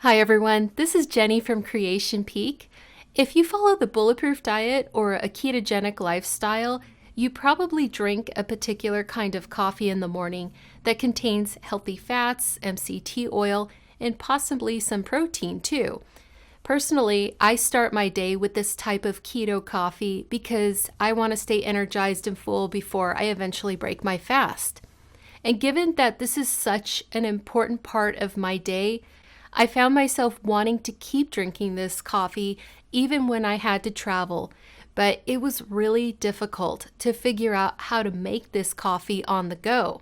Hi everyone, this is Jenny from Creation Peak. If you follow the Bulletproof diet or a ketogenic lifestyle, you probably drink a particular kind of coffee in the morning that contains healthy fats, MCT oil, and possibly some protein too. Personally, I start my day with this type of keto coffee because I want to stay energized and full before I eventually break my fast. And given that this is such an important part of my day, I found myself wanting to keep drinking this coffee even when I had to travel, but it was really difficult to figure out how to make this coffee on the go.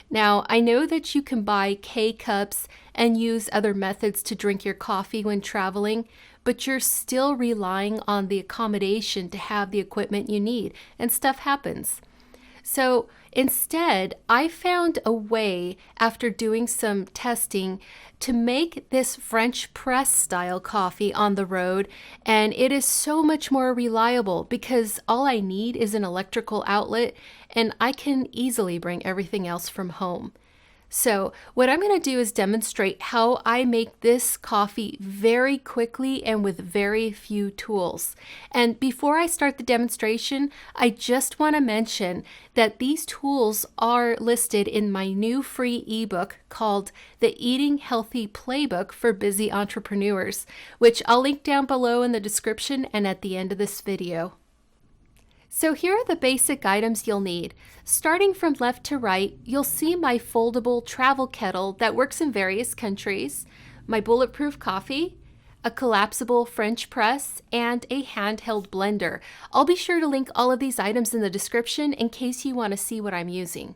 Now, I know that you can buy K-cups and use other methods to drink your coffee when traveling, but you're still relying on the accommodation to have the equipment you need, and stuff happens. So instead, I found a way after doing some testing to make this French press style coffee on the road, and it is so much more reliable because all I need is an electrical outlet and I can easily bring everything else from home. So what I'm going to do is demonstrate how I make this coffee very quickly and with very few tools. And before I start the demonstration, I just want to mention that these tools are listed in my new free ebook called the Eating Healthy Playbook for Busy Entrepreneurs, which I'll link down below in the description and at the end of this video. So here are the basic items you'll need. Starting from left to right, you'll see my foldable travel kettle that works in various countries, my Bulletproof coffee, a collapsible French press, and a handheld blender. I'll be sure to link all of these items in the description in case you want to see what I'm using.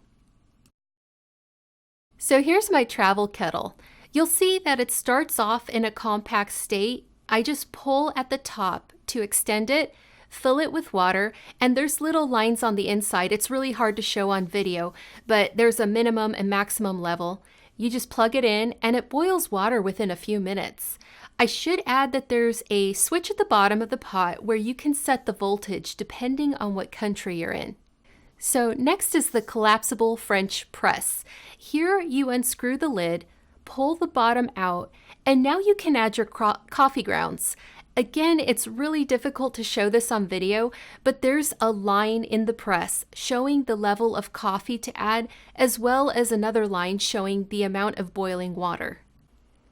So here's my travel kettle. You'll see that it starts off in a compact state. I just pull at the top to extend it, fill it with water, and there's little lines on the inside. It's really hard to show on video, but there's a minimum and maximum level. You just plug it in and it boils water within a few minutes. I should add that there's a switch at the bottom of the pot where you can set the voltage depending on what country you're in. So next is the collapsible French press. Here you unscrew the lid, pull the bottom out, and now you can add your coffee grounds. Again, it's really difficult to show this on video, but there's a line in the press showing the level of coffee to add, as well as another line showing the amount of boiling water.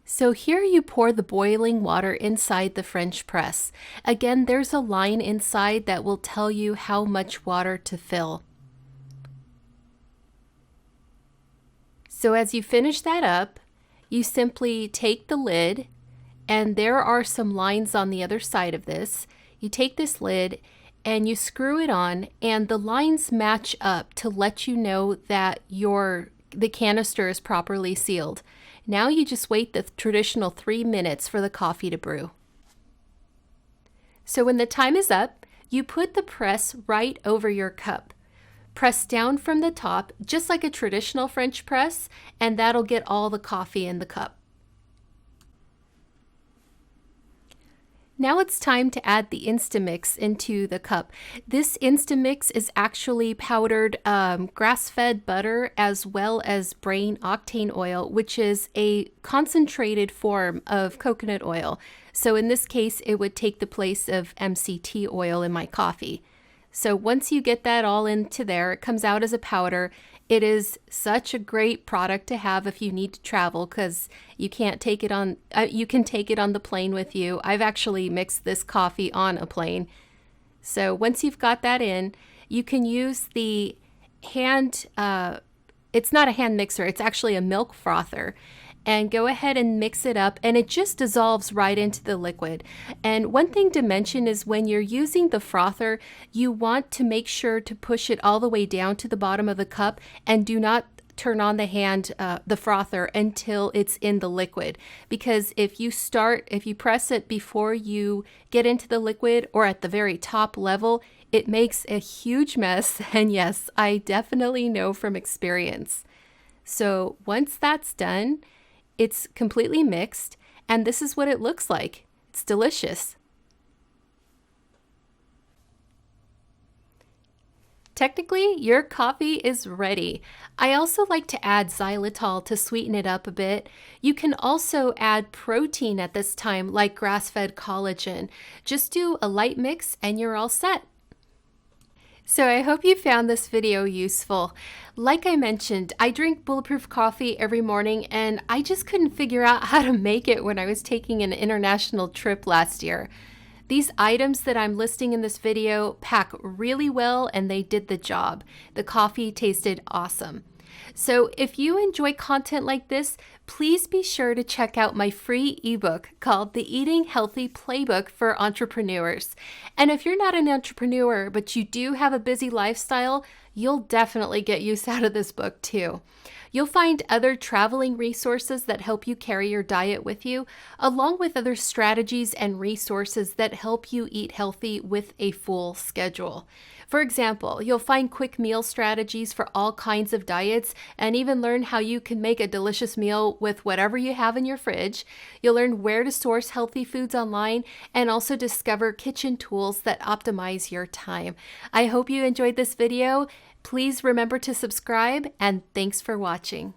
So here you pour the boiling water inside the French press. Again, there's a line inside that will tell you how much water to fill. So as you finish that up, you simply take the lid, and there are some lines on the other side of this. You take this lid and you screw it on, and the lines match up to let you know that the canister is properly sealed. Now you just wait the traditional 3 minutes for the coffee to brew. So when the time is up, you put the press right over your cup. Press down from the top, just like a traditional French press, and that'll get all the coffee in the cup. Now it's time to add the Instamix into the cup. This Instamix is actually powdered grass-fed butter as well as brain octane oil, which is a concentrated form of coconut oil. So in this case, it would take the place of MCT oil in my coffee. So once you get that all into there, it comes out as a powder. It is such a great product to have if you need to travel because you can't take it on. You can take it on the plane with you. I've actually mixed this coffee on a plane. So once you've got that in, you can use the hand. It's not a hand mixer. It's actually a milk frother. And go ahead and mix it up, and it just dissolves right into the liquid. And one thing to mention is when you're using the frother, you want to make sure to push it all the way down to the bottom of the cup, and do not turn on the frother until it's in the liquid. Because if you press it before you get into the liquid or at the very top level, it makes a huge mess. And yes, I definitely know from experience. So once that's done, it's completely mixed, and this is what it looks like. It's delicious. Technically, your coffee is ready. I also like to add xylitol to sweeten it up a bit. You can also add protein at this time, like grass-fed collagen. Just do a light mix and you're all set. So I hope you found this video useful. Like I mentioned, I drink Bulletproof coffee every morning and I just couldn't figure out how to make it when I was taking an international trip last year. These items that I'm listing in this video pack really well and they did the job. The coffee tasted awesome. So if you enjoy content like this, please be sure to check out my free ebook called The Eating Healthy Playbook for Entrepreneurs. And if you're not an entrepreneur, but you do have a busy lifestyle, you'll definitely get use out of this book too. You'll find other traveling resources that help you carry your diet with you, along with other strategies and resources that help you eat healthy with a full schedule. For example, you'll find quick meal strategies for all kinds of diets and even learn how you can make a delicious meal with whatever you have in your fridge. You'll learn where to source healthy foods online and also discover kitchen tools that optimize your time. I hope you enjoyed this video. Please remember to subscribe and thanks for watching.